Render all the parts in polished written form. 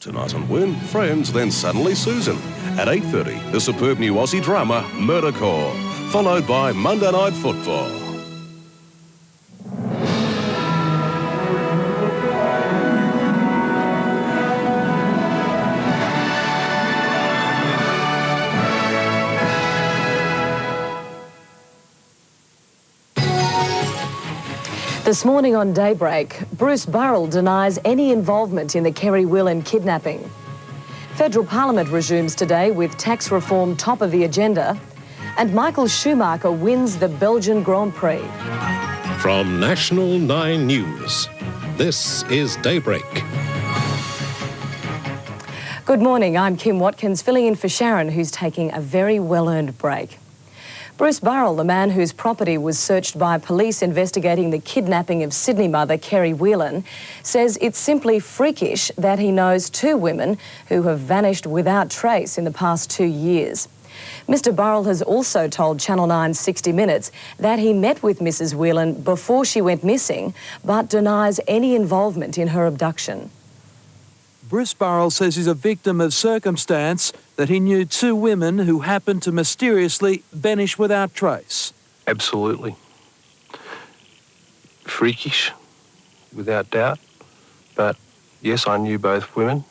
Tonight on WIN, Friends, then Suddenly Susan. At 8:30, the superb new Aussie drama, Murder Core, followed by Monday Night Football. This morning on Daybreak, Bruce Burrell denies any involvement in the Kerry Whelan kidnapping. Federal Parliament resumes today with tax reform top of the agenda, and Michael Schumacher wins the Belgian Grand Prix. From National 9 News, this is Daybreak. Good morning, I'm Kim Watkins, filling in for Sharon, who's taking a very well-earned break. Bruce Burrell, the man whose property was searched by police investigating the kidnapping of Sydney mother Kerry Whelan, says it's simply freakish that he knows two women who have vanished without trace in the past 2 years. Mr Burrell has also told Channel 9's 60 Minutes that he met with Mrs Whelan before she went missing, but denies any involvement in her abduction. Bruce Burrell says he's a victim of circumstance, that he knew two women who happened to mysteriously vanish without trace. Absolutely. Freakish, without doubt. But yes, I knew both women.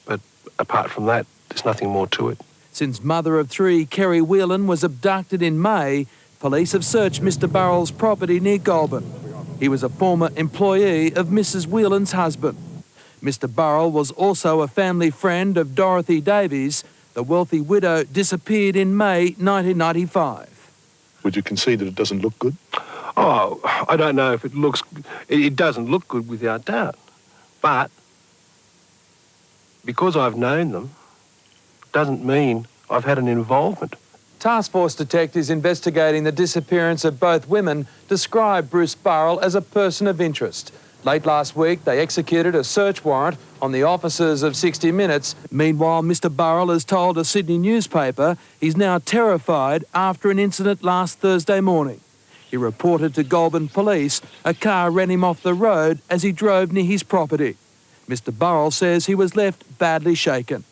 But apart from that, there's nothing more to it. Since mother of three, Kerry Whelan, was abducted in May, police have searched Mr Burrell's property near Goulburn. He was a former employee of Mrs Whelan's husband. Mr Burrell was also a family friend of Dorothy Davies. The wealthy widow disappeared in May 1995. Would you concede that it doesn't look good? Oh, I don't know if it looks... It doesn't look good without doubt. But because I've known them, doesn't mean I've had an involvement. Task Force detectives investigating the disappearance of both women described Bruce Burrell as a person of interest. Late last week, they executed a search warrant on the offices of 60 Minutes. Meanwhile, Mr Burrell has told a Sydney newspaper he's now terrified after an incident last Thursday morning. He reported to Goulburn police a car ran him off the road as he drove near his property. Mr Burrell says he was left badly shaken.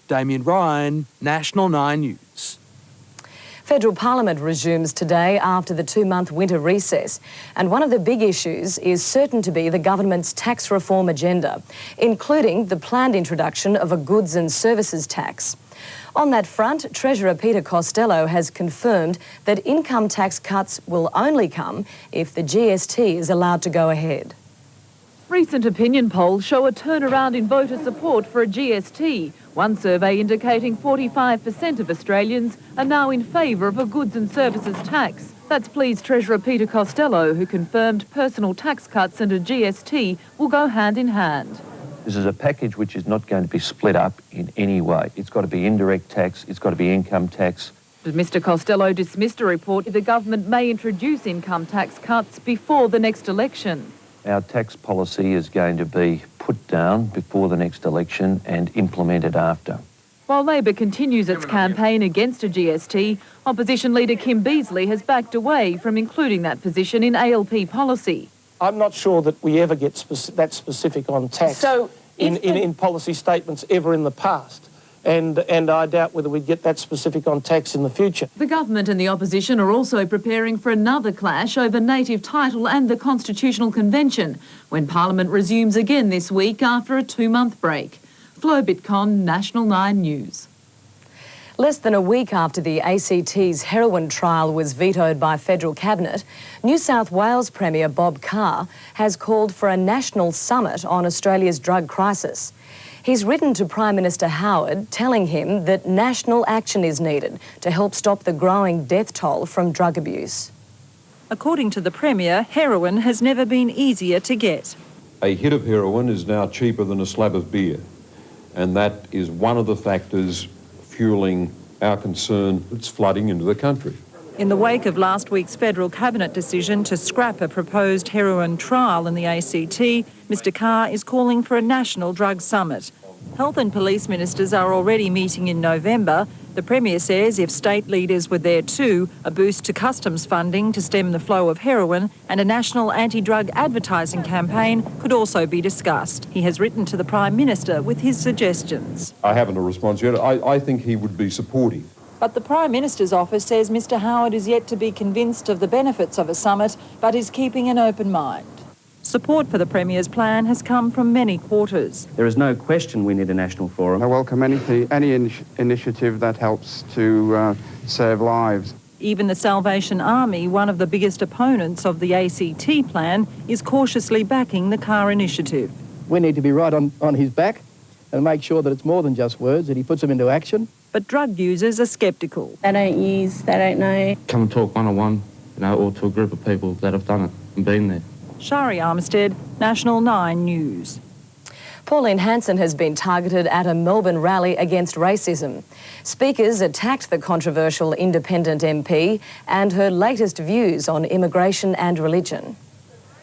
Damien Ryan, National 9 News. Federal Parliament resumes today after the 2-month winter recess, and one of the big issues is certain to be the government's tax reform agenda, including the planned introduction of a goods and services tax. On that front, Treasurer Peter Costello has confirmed that income tax cuts will only come if the GST is allowed to go ahead. Recent opinion polls show a turnaround in voter support for a GST. One survey indicating 45% of Australians are now in favour of a goods and services tax. That's pleased Treasurer Peter Costello, who confirmed personal tax cuts and a GST will go hand in hand. This is a package which is not going to be split up in any way. It's got to be indirect tax, it's got to be income tax. But Mr Costello dismissed a report the government may introduce income tax cuts before the next election. Our tax policy is going to be put down before the next election and implemented after. While Labor continues its campaign against a GST, opposition leader Kim Beazley has backed away from including that position in ALP policy. I'm not sure that we ever get that specific on tax in policy statements ever in the past. And I doubt whether we'd get that specific on tax in the future. The government and the opposition are also preparing for another clash over native title and the Constitutional Convention when Parliament resumes again this week after a 2-month break. Flo Bitcon, National 9 News. Less than a week after the ACT's heroin trial was vetoed by federal cabinet, New South Wales Premier Bob Carr has called for a national summit on Australia's drug crisis. He's written to Prime Minister Howard telling him that national action is needed to help stop the growing death toll from drug abuse. According to the Premier, heroin has never been easier to get. A hit of heroin is now cheaper than a slab of beer, and that is one of the factors fueling our concern that's flooding into the country. In the wake of last week's federal cabinet decision to scrap a proposed heroin trial in the ACT, Mr Carr is calling for a national drug summit. Health and police ministers are already meeting in November, The Premier says if state leaders were there too, a boost to customs funding to stem the flow of heroin and a national anti-drug advertising campaign could also be discussed. He has written to the Prime Minister with his suggestions. I haven't a response yet. I think he would be supportive. But the Prime Minister's office says Mr Howard is yet to be convinced of the benefits of a summit, but is keeping an open mind. Support for the Premier's plan has come from many quarters. There is no question we need a national forum. I welcome any initiative that helps to save lives. Even the Salvation Army, one of the biggest opponents of the ACT plan, is cautiously backing the car initiative. We need to be right on his back and make sure that it's more than just words, that he puts them into action. But drug users are sceptical. They don't use, they don't know. Come and talk one-on-one, or to a group of people that have done it and been there. Shari Armistead, National 9 News. Pauline Hanson has been targeted at a Melbourne rally against racism. Speakers attacked the controversial independent MP and her latest views on immigration and religion.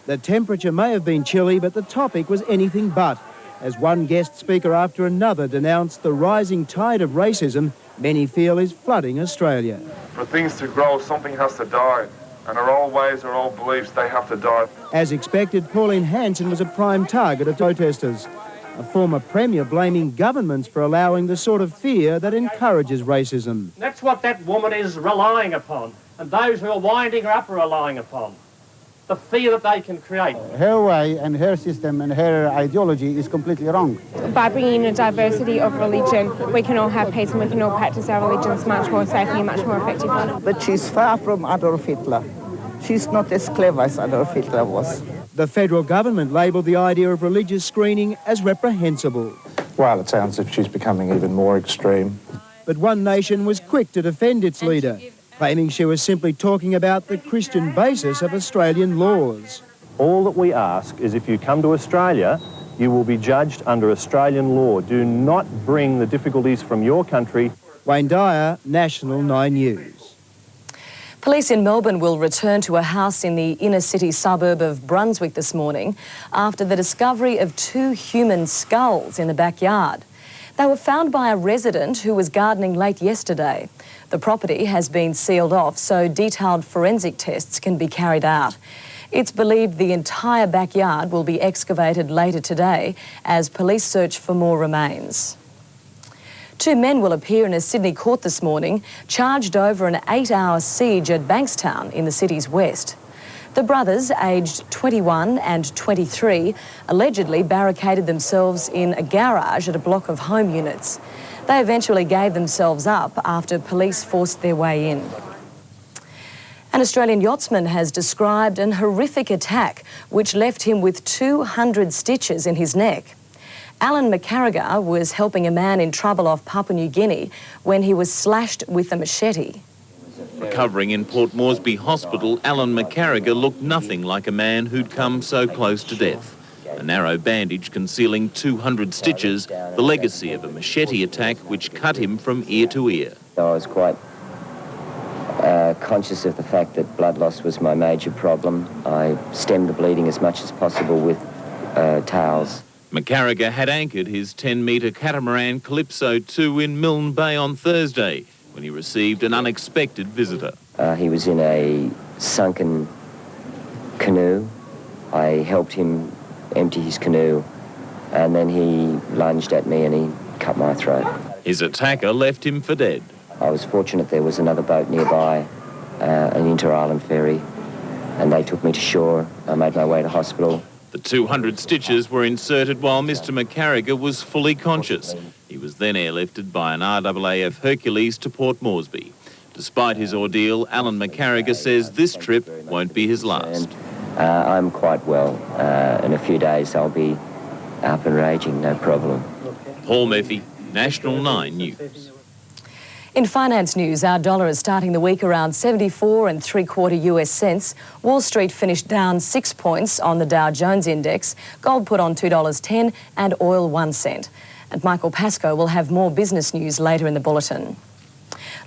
The temperature may have been chilly, but the topic was anything but, as one guest speaker after another denounced the rising tide of racism many feel is flooding Australia. For things to grow, something has to die. And our old ways, our old beliefs, they have to die. As expected, Pauline Hanson was a prime target of protesters. A former Premier blaming governments for allowing the sort of fear that encourages racism. That's what that woman is relying upon, and those who are winding her up are relying upon. The fear that they can create. Her way and her system and her ideology is completely wrong. By bringing in a diversity of religion, we can all have peace and we can all practice our religions much more safely and much more effectively. But she's far from Adolf Hitler. She's not as clever as Adolf Hitler was. The federal government labelled the idea of religious screening as reprehensible. Well, it sounds as if she's becoming even more extreme. But One Nation was quick to defend its leader, claiming she was simply talking about the Christian basis of Australian laws. All that we ask is if you come to Australia, you will be judged under Australian law. Do not bring the difficulties from your country. Wayne Dyer, National 9 News. Police in Melbourne will return to a house in the inner city suburb of Brunswick this morning after the discovery of 2 human skulls in the backyard. They were found by a resident who was gardening late yesterday. The property has been sealed off so detailed forensic tests can be carried out. It's believed the entire backyard will be excavated later today as police search for more remains. 2 men will appear in a Sydney court this morning, charged over an 8-hour siege at Bankstown in the city's west. The brothers, aged 21 and 23, allegedly barricaded themselves in a garage at a block of home units. They eventually gave themselves up after police forced their way in. An Australian yachtsman has described an horrific attack which left him with 200 stitches in his neck. Alan McCarriger was helping a man in trouble off Papua New Guinea when he was slashed with a machete. Recovering in Port Moresby Hospital, Alan McCarriger looked nothing like a man who'd come so close to death. A narrow bandage concealing 200 stitches, the legacy of a machete attack which cut him from ear to ear. I was quite conscious of the fact that blood loss was my major problem. I stemmed the bleeding as much as possible with towels. McCarriger had anchored his 10-metre catamaran Calypso 2 in Milne Bay on Thursday when he received an unexpected visitor. He was in a sunken canoe. I helped him empty his canoe and then he lunged at me and he cut my throat. His attacker left him for dead. I was fortunate there was another boat nearby, an inter-island ferry, and they took me to shore. I made my way to hospital. The 200 stitches were inserted while Mr McCarriger was fully conscious. He was then airlifted by an RAAF Hercules to Port Moresby. Despite his ordeal, Alan McCarriger says this trip won't be his last. I'm quite well. In a few days I'll be up and raging, no problem. Paul Murphy, National 9 News. In finance news, our dollar is starting the week around 74 3/4 US cents. Wall Street finished down 6 points on the Dow Jones Index. Gold put on $2.10 and oil 1 cent. And Michael Pascoe will have more business news later in the bulletin.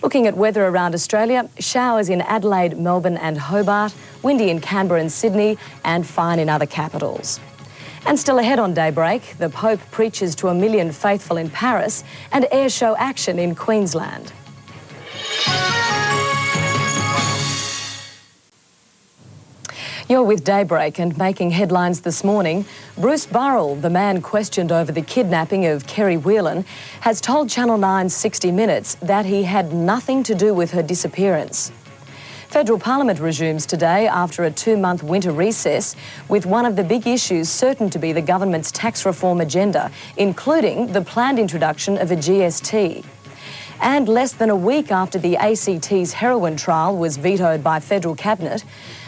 Looking at weather around Australia, showers in Adelaide, Melbourne and Hobart, windy in Canberra and Sydney and fine in other capitals. And still ahead on Daybreak, the Pope preaches to 1 million faithful in Paris and air show action in Queensland. You're with Daybreak, and making headlines this morning, Bruce Burrell, the man questioned over the kidnapping of Kerry Whelan, has told Channel 9's 60 Minutes that he had nothing to do with her disappearance. Federal Parliament resumes today after a 2-month winter recess, with one of the big issues certain to be the government's tax reform agenda, including the planned introduction of a GST. And less than a week after the ACT's heroin trial was vetoed by federal cabinet,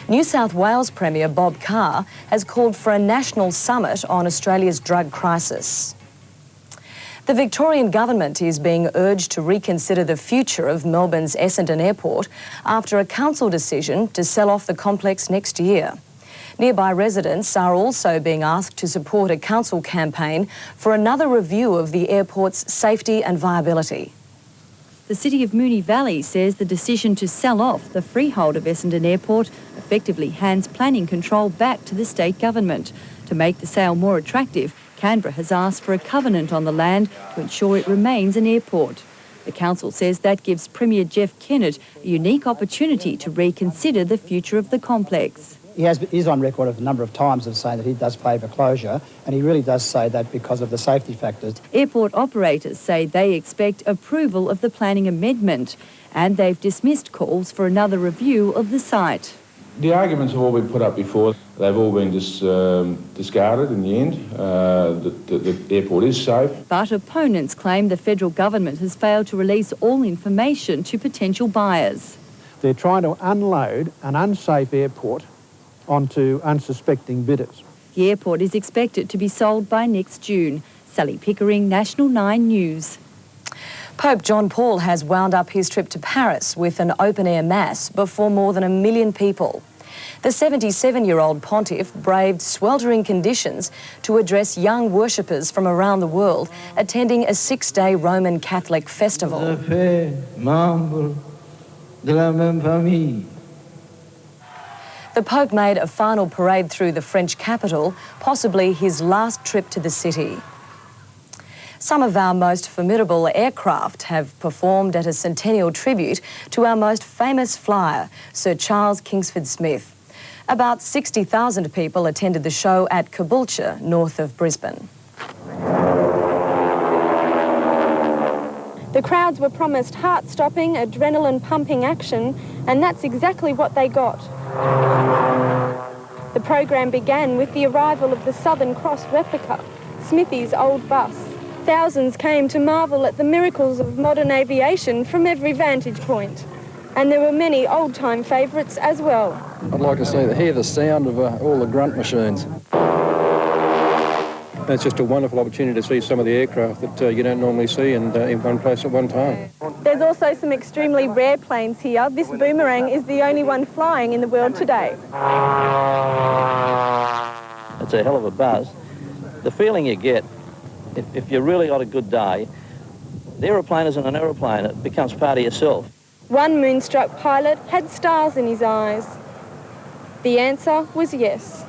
New South Wales Premier Bob Carr has called for a national summit on Australia's drug crisis. The Victorian government is being urged to reconsider the future of Melbourne's Essendon Airport after a council decision to sell off the complex next year. Nearby residents are also being asked to support a council campaign for another review of the airport's safety and viability. The City of Moonee Valley says the decision to sell off the freehold of Essendon Airport effectively hands planning control back to the state government. To make the sale more attractive, Canberra has asked for a covenant on the land to ensure it remains an airport. The council says that gives Premier Jeff Kennett a unique opportunity to reconsider the future of the complex. He is on record a number of times of saying that he does favour closure, and he really does say that because of the safety factors. Airport operators say they expect approval of the planning amendment, and they've dismissed calls for another review of the site. The arguments have all been put up before. They've all been discarded in the end. The airport is safe. But opponents claim the federal government has failed to release all information to potential buyers. They're trying to unload an unsafe airport onto unsuspecting bidders. The airport is expected to be sold by next June. Sally Pickering, National 9 News. Pope John Paul has wound up his trip to Paris with an open-air mass before more than 1 million people. The 77-year-old pontiff braved sweltering conditions to address young worshippers from around the world attending a 6-day Roman Catholic festival. The Pope made a final parade through the French capital, possibly his last trip to the city. Some of our most formidable aircraft have performed at a centennial tribute to our most famous flyer, Sir Charles Kingsford Smith. About 60,000 people attended the show at Caboolture, north of Brisbane. The crowds were promised heart-stopping, adrenaline-pumping action, and that's exactly what they got. The program began with the arrival of the Southern Cross replica, Smithy's old bus. Thousands came to marvel at the miracles of modern aviation from every vantage point. And there were many old-time favourites as well. I'd like to hear the sound of all the grunt machines. It's just a wonderful opportunity to see some of the aircraft that you don't normally see in one place at one time. There's also some extremely rare planes here. This Boomerang is the only one flying in the world today. It's a hell of a buzz. The feeling you get, if you really got a good day, the aeroplane isn't an aeroplane, it becomes part of yourself. One moonstruck pilot had stars in his eyes. The answer was yes.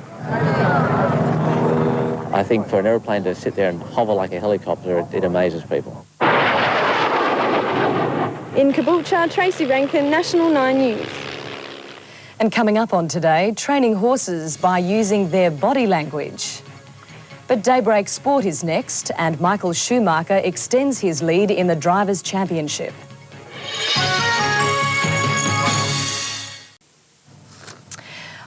I think for an aeroplane to sit there and hover like a helicopter, it amazes people. In Caboolture, Tracy Rankin, National 9 News. And coming up on Today, training horses by using their body language. But Daybreak Sport is next, and Michael Schumacher extends his lead in the Drivers' Championship.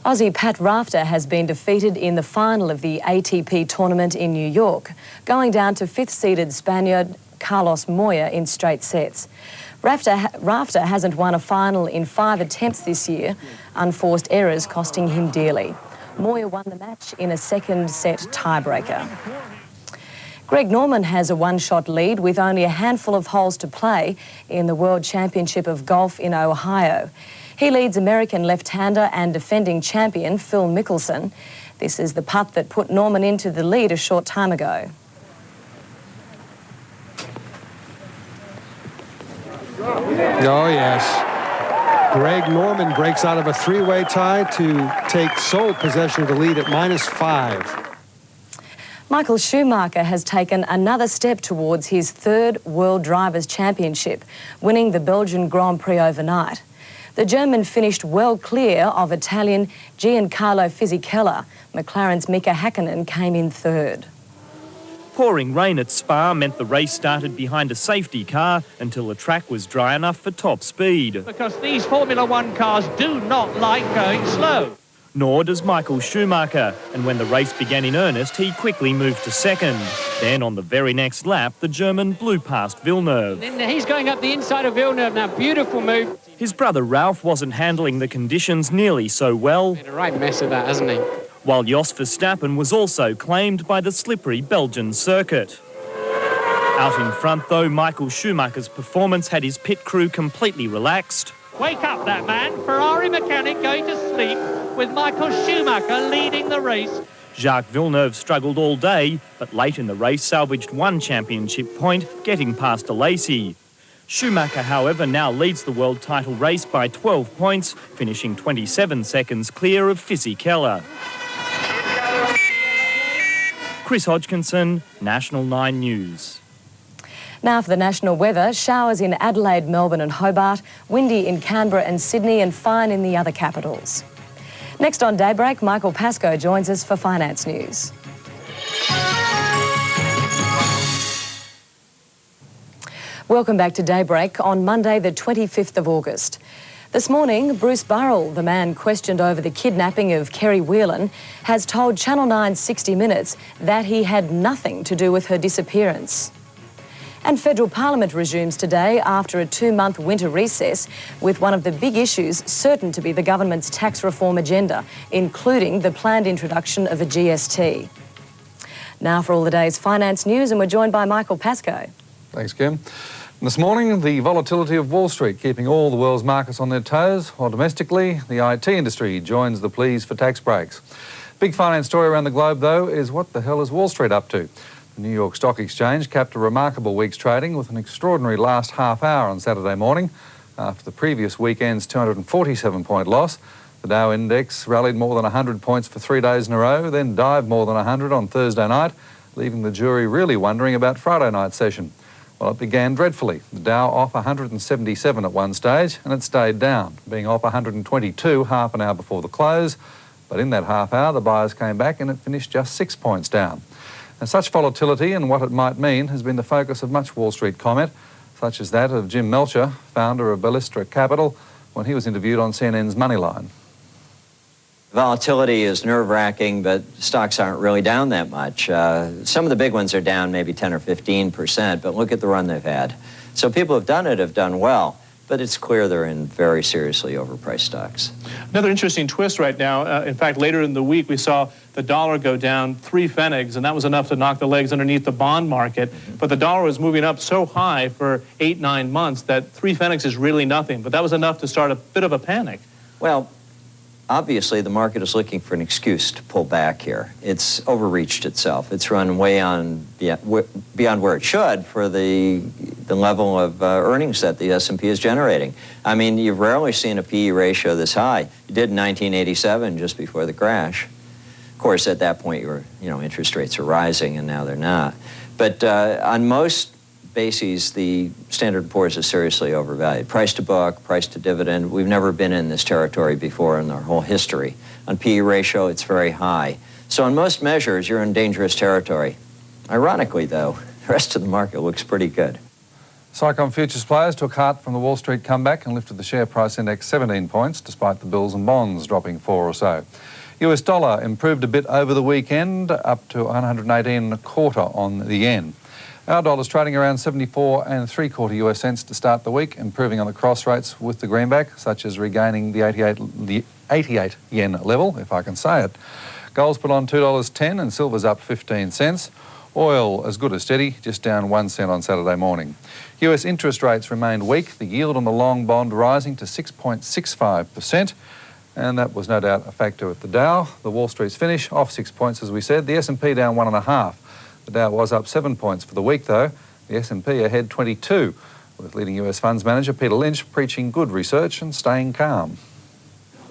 Aussie Pat Rafter has been defeated in the final of the ATP tournament in New York, going down to 5th-seeded Spaniard Carlos Moya in straight sets. Rafter hasn't won a final in 5 attempts this year, unforced errors costing him dearly. Moya won the match in a second-set tiebreaker. Greg Norman has a one-shot lead with only a handful of holes to play in the World Championship of Golf in Ohio. He leads American left-hander and defending champion Phil Mickelson. This is the putt that put Norman into the lead a short time ago. Oh, yes. Greg Norman breaks out of a 3-way tie to take sole possession of the lead at -5. Michael Schumacher has taken another step towards his 3rd World Drivers' Championship, winning the Belgian Grand Prix overnight. The German finished well clear of Italian Giancarlo Fisichella. McLaren's Mika Häkkinen came in third. Pouring rain at Spa meant the race started behind a safety car until the track was dry enough for top speed. Because these Formula One cars do not like going slow. Nor does Michael Schumacher, and when the race began in earnest, he quickly moved to second. Then, on the very next lap, the German blew past Villeneuve. And he's going up the inside of Villeneuve now. Beautiful move. His brother Ralph wasn't handling the conditions nearly so well. Made a right mess of that, hasn't he? While Jos Verstappen was also claimed by the slippery Belgian circuit. Out in front, though, Michael Schumacher's performance had his pit crew completely relaxed. Wake up, that man. Ferrari mechanic going to sleep with Michael Schumacher leading the race. Jacques Villeneuve struggled all day, but late in the race salvaged one championship point, getting past Alesi. Schumacher, however, now leads the world title race by 12 points, finishing 27 seconds clear of Fisichella. Chris Hodgkinson, National 9 News. Now for the national weather, showers in Adelaide, Melbourne and Hobart, windy in Canberra and Sydney and fine in the other capitals. Next on Daybreak, Michael Pascoe joins us for Finance News. Welcome back to Daybreak on Monday the 25th of August. This morning, Bruce Burrell, the man questioned over the kidnapping of Kerry Whelan, has told Channel 9's 60 Minutes that he had nothing to do with her disappearance. And federal parliament resumes today after a 2-month winter recess, with one of the big issues certain to be the government's tax reform agenda, including the planned introduction of a GST. Now for all the day's finance news, and we're joined by Michael Pascoe. Thanks, Kim. This morning, the volatility of Wall Street keeping all the world's markets on their toes, while domestically, the IT industry joins the pleas for tax breaks. Big finance story around the globe, though, is what the hell is Wall Street up to? The New York Stock Exchange capped a remarkable week's trading with an extraordinary last half hour on Saturday morning. After the previous weekend's 247-point loss, the Dow Index rallied more than 100 points for 3 days in a row, then dived more than 100 on Thursday night, leaving the jury really wondering about Friday night's session. Well, it began dreadfully. The Dow off 177 at one stage, and it stayed down, being off 122 half an hour before the close. But in that half hour, the buyers came back and it finished just 6 points down. And such volatility and what it might mean has been the focus of much Wall Street comment, such as that of Jim Melcher, founder of Ballistra Capital, when he was interviewed on CNN's Moneyline. Volatility is nerve-wracking, but stocks aren't really down that much. Some of the big ones are down maybe 10 or 15%, but look at the run they've had. So people who have done well, but it's clear they're in very seriously overpriced stocks. Another interesting twist right now, in fact, later in the week, we saw the dollar go down 3 pfennigs, and that was enough to knock the legs underneath the bond market. But the dollar was moving up so high for 8-9 months that 3 pfennigs is really nothing. But that was enough to start a bit of a panic. Well, obviously, the market is looking for an excuse to pull back here. It's overreached itself. It's run way on beyond where it should for the level of earnings that the S&P is generating. I mean, you've rarely seen a PE ratio this high. You did in 1987, just before the crash. Of course, at that point, interest rates are rising, and now they're not. But on most bases, the Standard & Poor's is seriously overvalued. Price to book, price to dividend, we've never been in this territory before in our whole history. On PE ratio, it's very high. So on most measures, you're in dangerous territory. Ironically, though, the rest of the market looks pretty good. Cycom futures players took heart from the Wall Street comeback and lifted the share price index 17 points, despite the bills and bonds dropping 4 or so. US dollar improved a bit over the weekend, up to 118.25 on the yen. Our dollar's trading around 74 3/4 US cents to start the week, improving on the cross rates with the greenback, such as regaining the 88 yen level, if I can say it. Gold's put on $2.10 and silver's up 15 cents. Oil as good as steady, just down 1 cent on Saturday morning. US interest rates remained weak, the yield on the long bond rising to 6.65%. And that was no doubt a factor at the Dow. The Wall Street's finish off 6 points, as we said. The S&P down 1.5. The Dow was up 7 points for the week, though. The S&P ahead 22, with leading US funds manager Peter Lynch preaching good research and staying calm.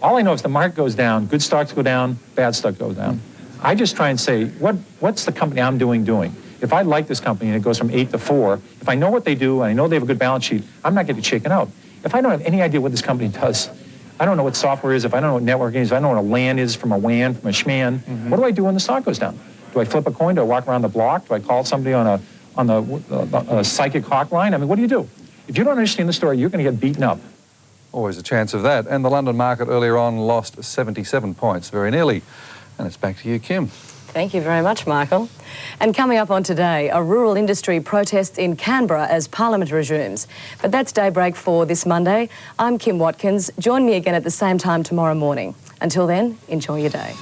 All I know is the market goes down, good stocks go down, bad stock goes down. I just try and say, what's the company I'm doing? If I like this company and it goes from 8 to 4, if I know what they do and I know they have a good balance sheet, I'm not getting shaken out. If If I don't have any idea what this company does, I don't know what software is, if I don't know what networking is, if I don't know what a LAN is from a WAN, from a SHMAN, what do I do when the stock goes down? Do I flip a coin? Do I walk around the block? Do I call somebody on a psychic hotline? I mean, what do you do? If you don't understand the story, you're going to get beaten up. Always a chance of that. And the London market earlier on lost 77 points, very nearly. And it's back to you, Kim. Thank you very much, Michael. And coming up on Today, a rural industry protests in Canberra as Parliament resumes. But that's Daybreak for this Monday. I'm Kim Watkins. Join me again at the same time tomorrow morning. Until then, enjoy your day.